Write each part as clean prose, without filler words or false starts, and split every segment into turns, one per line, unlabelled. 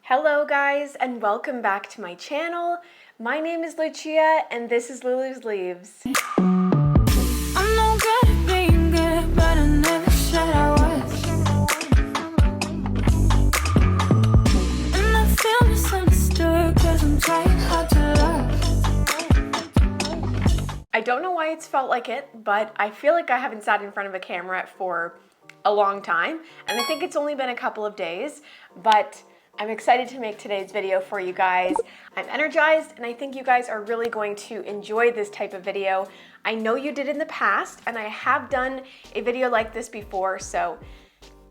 Hello guys, and welcome back to my channel. My name is Lucia and this is Lulu's Leaves.
I'm no good at being good, but I never said I was. And I feel misunderstood, cause I'm trying hard to love.
I don't know why it's felt like it, but I feel like I haven't sat in front of a camera for a long time, and I think it's only been a couple of days, but I'm excited to make today's video for you guys. I'm energized and I think you guys are really going to enjoy this type of video. I know you did in the past and I have done a video like this before, so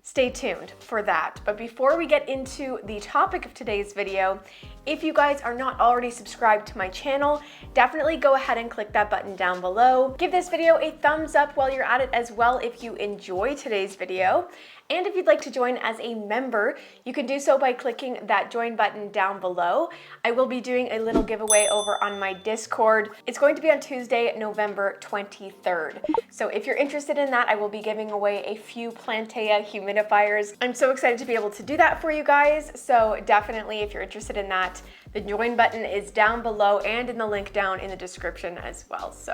stay tuned for that. But before we get into the topic of today's video, if you guys are not already subscribed to my channel, definitely go ahead and click that button down below. Give this video a thumbs up while you're at it as well if you enjoy today's video. And if you'd like to join as a member, you can do so by clicking that join button down below. I will be doing a little giveaway over on my Discord. It's going to be on Tuesday, November 23rd. So if you're interested in that, I will be giving away a few Plantea humidifiers. I'm so excited to be able to do that for you guys. So definitely, if you're interested in that, the join button is down below and in the link down in the description as well. So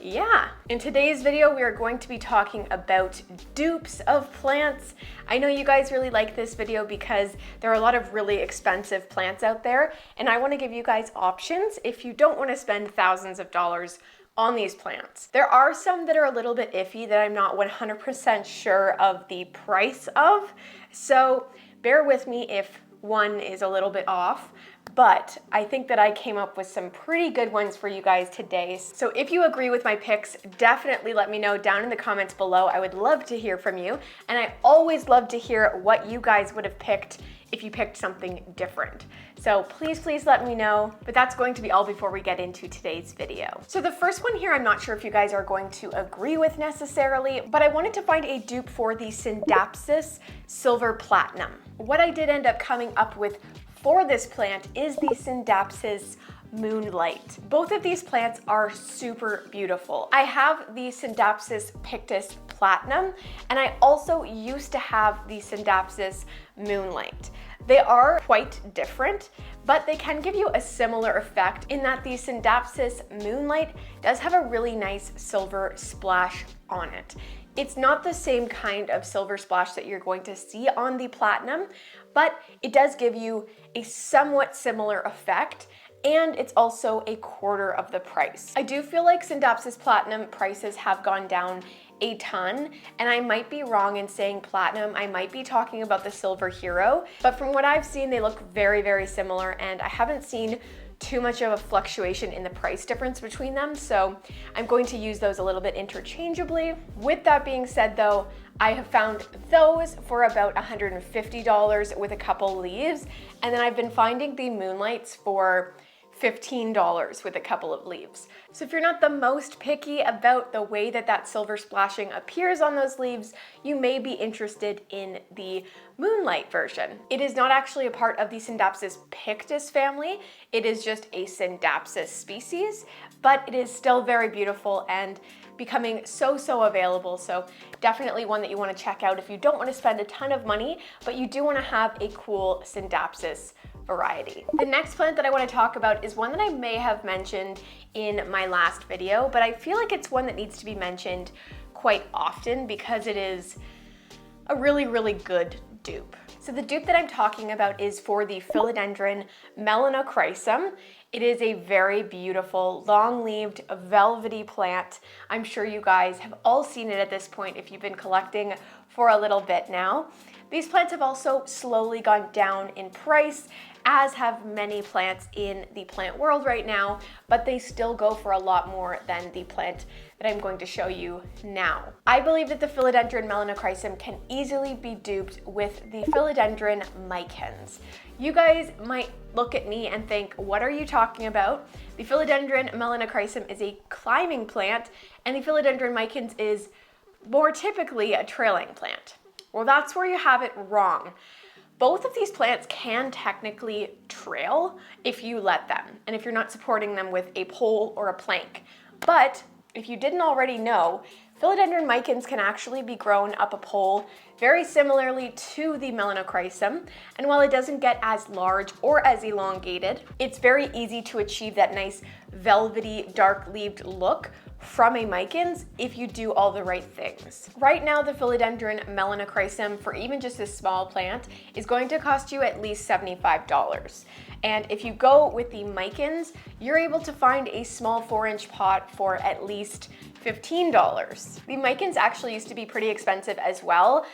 yeah, in today's video, we are going to be talking about dupes of plants. I know you guys really like this video because there are a lot of really expensive plants out there, and I want to give you guys options if you don't want to spend thousands of dollars on these plants. There are some that are a little bit iffy that I'm not 100% sure of the price of, so bear with me if one is a little bit off. But I think that I came up with some pretty good ones for you guys today. So if you agree with my picks, definitely let me know down in the comments below. I would love to hear from you. And I always love to hear what you guys would have picked if you picked something different. So please let me know. But that's going to be all before we get into today's video. So the first one here, I'm not sure if you guys are going to agree with necessarily, but I wanted to find a dupe for the Scindapsus Silver Platinum. What I did end up coming up with for this plant is the Scindapsus Moonlight. Both of these plants are super beautiful. I have the Scindapsus Pictus Platinum, and I also used to have the Scindapsus Moonlight. They are quite different, but they can give you a similar effect in that the Scindapsus Moonlight does have a really nice silver splash on it. It's not the same kind of silver splash that you're going to see on the Platinum, but it does give you a somewhat similar effect, and it's also a quarter of the price. I do feel like Scindapsus Platinum prices have gone down a ton, and I might be wrong in saying platinum. I might be talking about the Silver Hero, but from what I've seen, they look very, very similar, and I haven't seen too much of a fluctuation in the price difference between them, so I'm going to use those a little bit interchangeably. With that being said though, I have found those for about $150 with a couple leaves, and then I've been finding the Moonlights for $15 with a couple of leaves. So if you're not the most picky about the way that that silver splashing appears on those leaves, you may be interested in the Moonlight version. It is not actually a part of the Scindapsus Pictus family. It is just a Scindapsus species, but it is still very beautiful and becoming so available. So definitely one that you want to check out if you don't want to spend a ton of money, but you do want to have a cool Scindapsus variety. The next plant that I want to talk about is one that I may have mentioned in my last video, but I feel like it's one that needs to be mentioned quite often because it is a really good dupe. So the dupe that I'm talking about is for the Philodendron Melanochrysum. It is a very beautiful, long-leaved, velvety plant. I'm sure you guys have all seen it at this point if you've been collecting for a little bit now. These plants have also slowly gone down in price, as have many plants in the plant world right now, but they still go for a lot more than the plant that I'm going to show you now. I believe that the Philodendron Melanochrysum can easily be duped with the Philodendron Micans. You guys might look at me and think, what are you talking about? The Philodendron Melanochrysum is a climbing plant, and the Philodendron Micans is more typically a trailing plant. Well, that's where you have it wrong. Both of these plants can technically trail if you let them, and if you're not supporting them with a pole or a plank. But if you didn't already know, Philodendron Micans can actually be grown up a pole very similarly to the Melanochrysum, and while it doesn't get as large or as elongated, it's very easy to achieve that nice velvety, dark-leaved look from a Micans if you do all the right things. Right now, the Philodendron Melanochrysum, for even just this small plant, is going to cost you at least $75. And if you go with the Micans, you're able to find a small 4-inch pot for at least $15. The Micans actually used to be pretty expensive as well,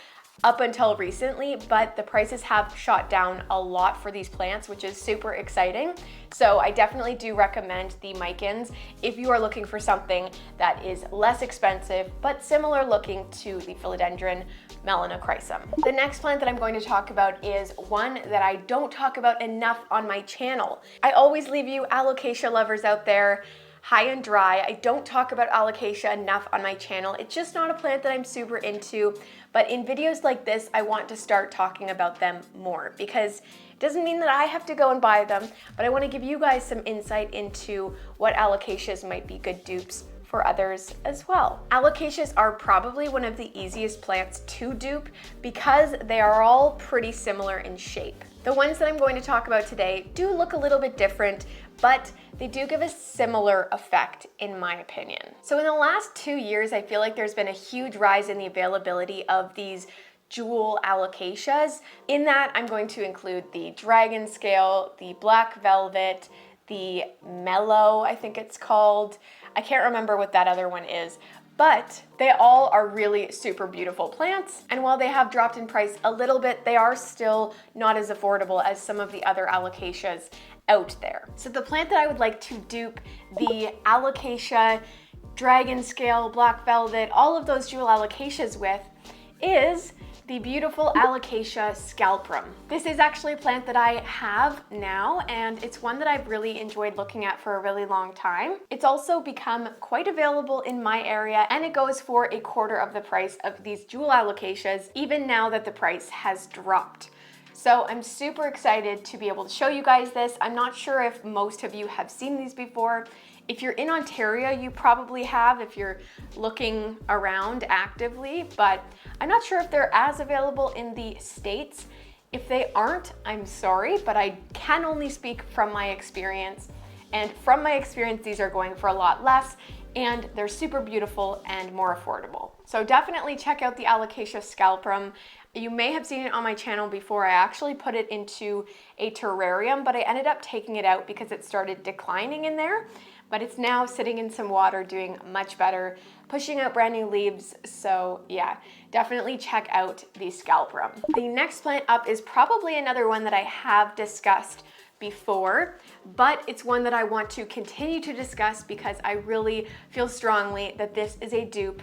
up until recently, but the prices have shot down a lot for these plants, which is super exciting. So I definitely do recommend the Micans if you are looking for something that is less expensive, but similar looking to the Philodendron Melanochrysum. The next plant that I'm going to talk about is one that I don't talk about enough on my channel. I always leave you Alocasia lovers out there high and dry. I don't talk about Alocasia enough on my channel. It's just not a plant that I'm super into, but in videos like this, I want to start talking about them more because it doesn't mean that I have to go and buy them, but I want to give you guys some insight into what Alocasias might be good dupes for others as well. Alocasias are probably one of the easiest plants to dupe because they are all pretty similar in shape. The ones that I'm going to talk about today do look a little bit different, but they do give a similar effect in my opinion. So in the last 2 years, I feel like there's been a huge rise in the availability of these jewel Alocasias. In that, I'm going to include the dragon scale, the black velvet, the mellow, I think it's called. I can't remember what that other one is, but they all are really super beautiful plants. And while they have dropped in price a little bit, they are still not as affordable as some of the other Alocasias out there. So the plant that I would like to dupe the Alocasia, dragon scale, black velvet, all of those jewel Alocasias with is the beautiful Alocasia scalprum. This is actually a plant that I have now, and it's one that I've really enjoyed looking at for a really long time. It's also become quite available in my area, and it goes for a quarter of the price of these jewel Alocasias, even now that the price has dropped. So I'm super excited to be able to show you guys this. I'm not sure if most of you have seen these before. If you're in Ontario, you probably have if you're looking around actively, but I'm not sure if they're as available in the States. If they aren't, I'm sorry, but I can only speak from my experience. And from my experience, these are going for a lot less, and they're super beautiful and more affordable. So definitely check out the Alocasia scalprum. You may have seen it on my channel before. I actually put it into a terrarium, but I ended up taking it out because it started declining in there. But it's now sitting in some water, doing much better, pushing out brand new leaves. So yeah, definitely check out the scalprum. The next plant up is probably another one that I have discussed before, but it's one that I want to continue to discuss because I really feel strongly that this is a dupe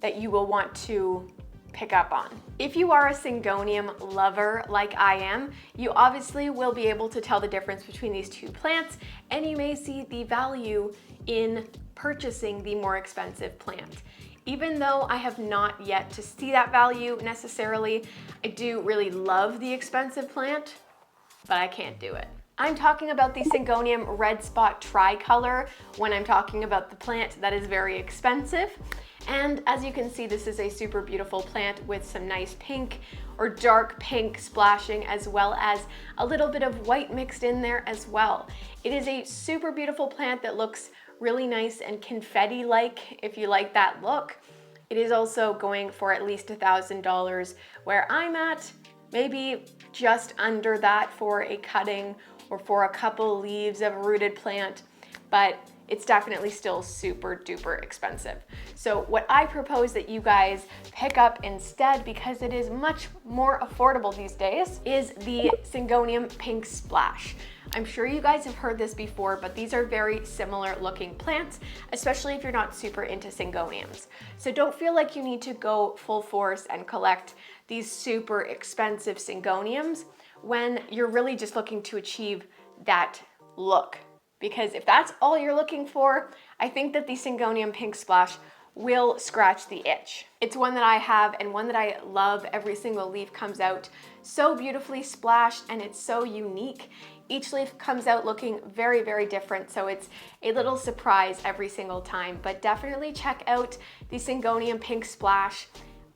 that you will want to pick up on. If you are a Syngonium lover like I am, you obviously will be able to tell the difference between these two plants, and you may see the value in purchasing the more expensive plant. Even though I have not yet to see that value necessarily, I do really love the expensive plant, but I can't do it. I'm talking about the Syngonium Red Spot Tricolor when I'm talking about the plant that is very expensive. And as you can see, this is a super beautiful plant with some nice pink or dark pink splashing, as well as a little bit of white mixed in there as well. It is a super beautiful plant that looks really nice and confetti-like if you like that look. It is also going for at least $1,000 where I'm at, maybe just under that for a cutting or for a couple leaves of a rooted plant, but it's definitely still super duper expensive. So what I propose that you guys pick up instead, because it is much more affordable these days, is the Syngonium Pink Splash. I'm sure you guys have heard this before, but these are very similar looking plants, especially if you're not super into Syngoniums. So don't feel like you need to go full force and collect these super expensive Syngoniums when you're really just looking to achieve that look. Because if that's all you're looking for, I think that the Syngonium Pink Splash will scratch the itch. It's one that I have and one that I love. Every single leaf comes out so beautifully splashed and it's so unique. Each leaf comes out looking very, very different, so it's a little surprise every single time, but definitely check out the Syngonium Pink Splash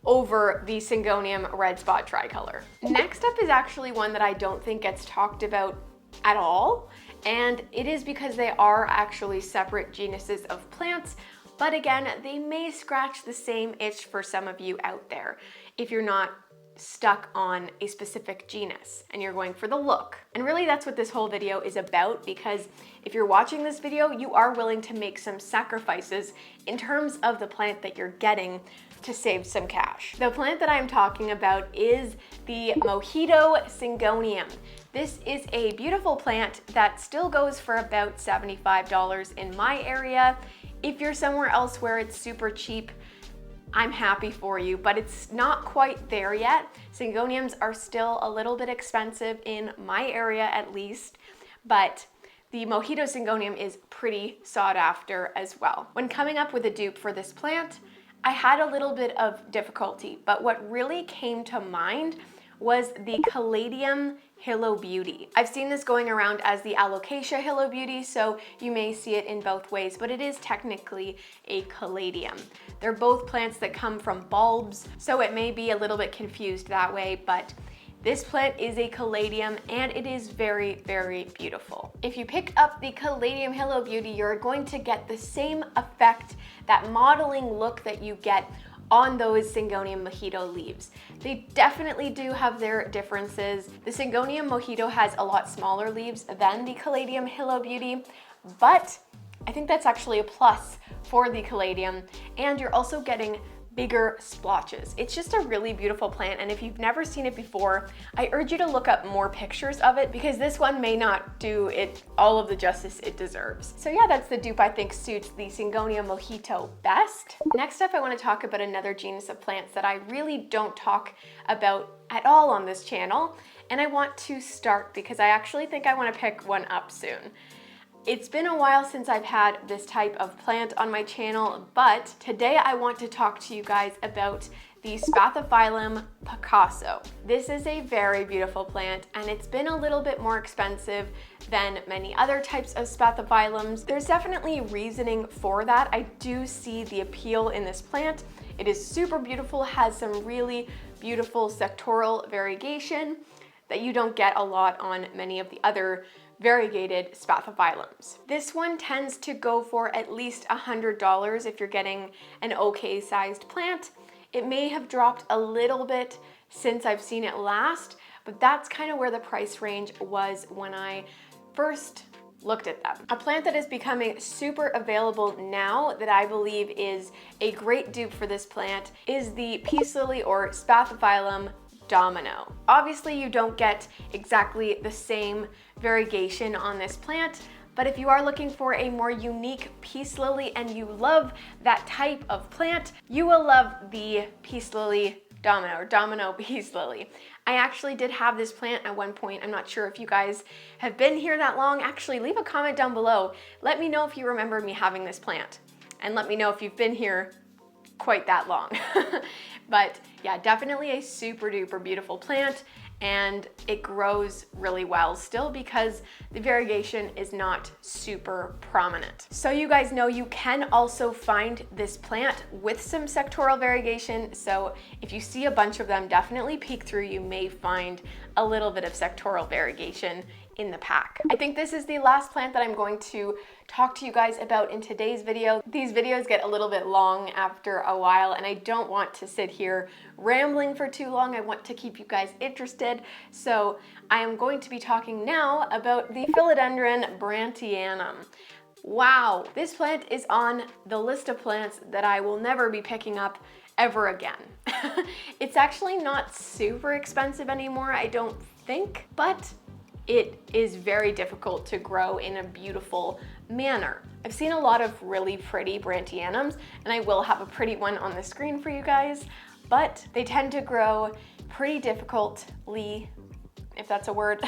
over the Syngonium Red Spot Tricolor. Next up is actually one that I don't think gets talked about at all, and it is because they are actually separate genuses of plants, but again, they may scratch the same itch for some of you out there if you're not stuck on a specific genus and you're going for the look. And really that's what this whole video is about, because if you're watching this video, you are willing to make some sacrifices in terms of the plant that you're getting to save some cash. The plant that I'm talking about is the Mojito Syngonium. This is a beautiful plant that still goes for about $75 in my area. If you're somewhere else where it's super cheap, I'm happy for you, but it's not quite there yet. Syngoniums are still a little bit expensive in my area at least, but the Mojito Syngonium is pretty sought after as well. When coming up with a dupe for this plant, I had a little bit of difficulty, but what really came to mind was the Caladium Hilo Beauty. I've seen this going around as the Alocasia Hilo Beauty, so you may see it in both ways, but it is technically a caladium. They're both plants that come from bulbs, so it may be a little bit confused that way, but this plant is a caladium and it is very, very beautiful. If you pick up the Caladium Hilo Beauty, you're going to get the same effect, that modeling look that you get on those Syngonium Mojito leaves. They definitely do have their differences. The Syngonium Mojito has a lot smaller leaves than the Caladium Hilo Beauty, but I think that's actually a plus for the Caladium, and you're also getting bigger splotches. It's just a really beautiful plant, and if you've never seen it before, I urge you to look up more pictures of it because this one may not do it all of the justice it deserves. So yeah, that's the dupe I think suits the Syngonium Mojito best. Next up, I want to talk about another genus of plants that I really don't talk about at all on this channel, and I want to start because I actually think I want to pick one up soon. It's been a while since I've had this type of plant on my channel, but today I want to talk to you guys about the Spathiphyllum Picasso. This is a very beautiful plant and it's been a little bit more expensive than many other types of Spathiphyllums. There's definitely reasoning for that. I do see the appeal in this plant. It is super beautiful, has some really beautiful sectoral variegation that you don't get a lot on many of the other variegated Spathiphyllums. This one tends to go for at least $100 if you're getting an okay sized plant. It may have dropped a little bit since I've seen it last, but that's kind of where the price range was when I first looked at them. A plant that is becoming super available now that I believe is a great dupe for this plant is the Peace Lily or Spathiphyllum Domino. Obviously you don't get exactly the same variegation on this plant, but if you are looking for a more unique peace lily and you love that type of plant, you will love the Peace Lily Domino or Domino Peace Lily. I actually did have this plant at one point. I'm not sure if you guys have been here that long. Actually, leave a comment down below. Let me know if you remember me having this plant, and let me know if you've been here quite that long. But yeah, definitely a super duper beautiful plant, and it grows really well still because the variegation is not super prominent. So you guys know you can also find this plant with some sectoral variegation. So if you see a bunch of them, definitely peek through. You may find a little bit of sectoral variegation in the pack. I think this is the last plant that I'm going to talk to you guys about in today's video. These videos get a little bit long after a while, and I don't want to sit here rambling for too long. I want to keep you guys interested. So I am going to be talking now about the Philodendron Brandtianum. Wow, this plant is on the list of plants that I will never be picking up ever again. It's actually not super expensive anymore, I don't think, but it is very difficult to grow in a beautiful manner. I've seen a lot of really pretty Brandtianums, and I will have a pretty one on the screen for you guys, but they tend to grow pretty difficultly, if that's a word.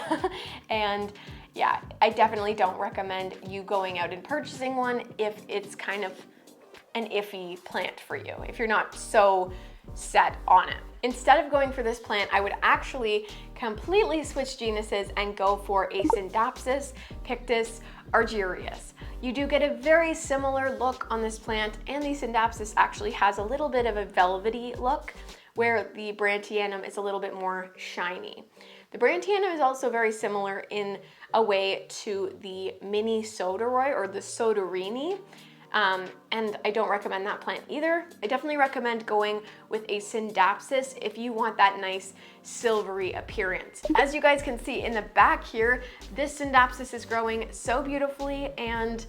And yeah, I definitely don't recommend you going out and purchasing one if it's kind of an iffy plant for you if you're not so set on it. Instead of going for this plant, I would actually completely switch genuses and go for a Scindapsus, Pictus, Argyreus. You do get a very similar look on this plant, and the Scindapsus actually has a little bit of a velvety look, where the Brandtianum is a little bit more shiny. The Brandtianum is also very similar in a way to the mini Soderoy or the Soderini, and I don't recommend that plant either. I definitely recommend going with a Scindapsus if you want that nice silvery appearance. As you guys can see in the back here, this Scindapsus is growing so beautifully, and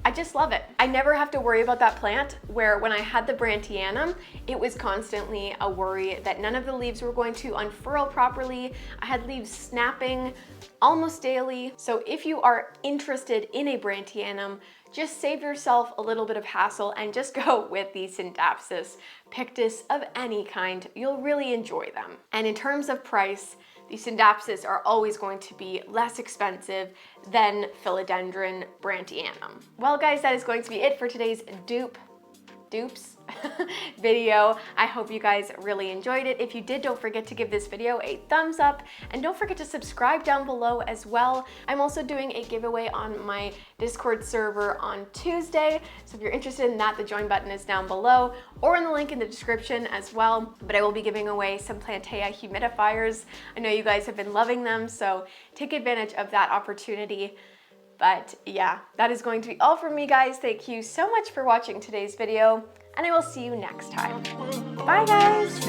I just love it. I never have to worry about that plant, where when I had the Brandtianum, it was constantly a worry that none of the leaves were going to unfurl properly. I had leaves snapping almost daily. So if you are interested in a Brandtianum, just save yourself a little bit of hassle and just go with the Scindapsus, Pictus of any kind. You'll really enjoy them. And in terms of price, the Scindapsus are always going to be less expensive than Philodendron Brandtianum. Well guys, that is going to be it for today's dupes video. I hope you guys really enjoyed it. If you did, don't forget to give this video a thumbs up, and don't forget to subscribe down below as well. I'm also doing a giveaway on my Discord server on Tuesday, so if you're interested in that, the join button is down below or in the link in the description as well. But I will be giving away some Plantae humidifiers. I know you guys have been loving them, so take advantage of that opportunity. But yeah, that is going to be all from me, guys. Thank you so much for watching today's video, and I will see you next time. Bye, guys.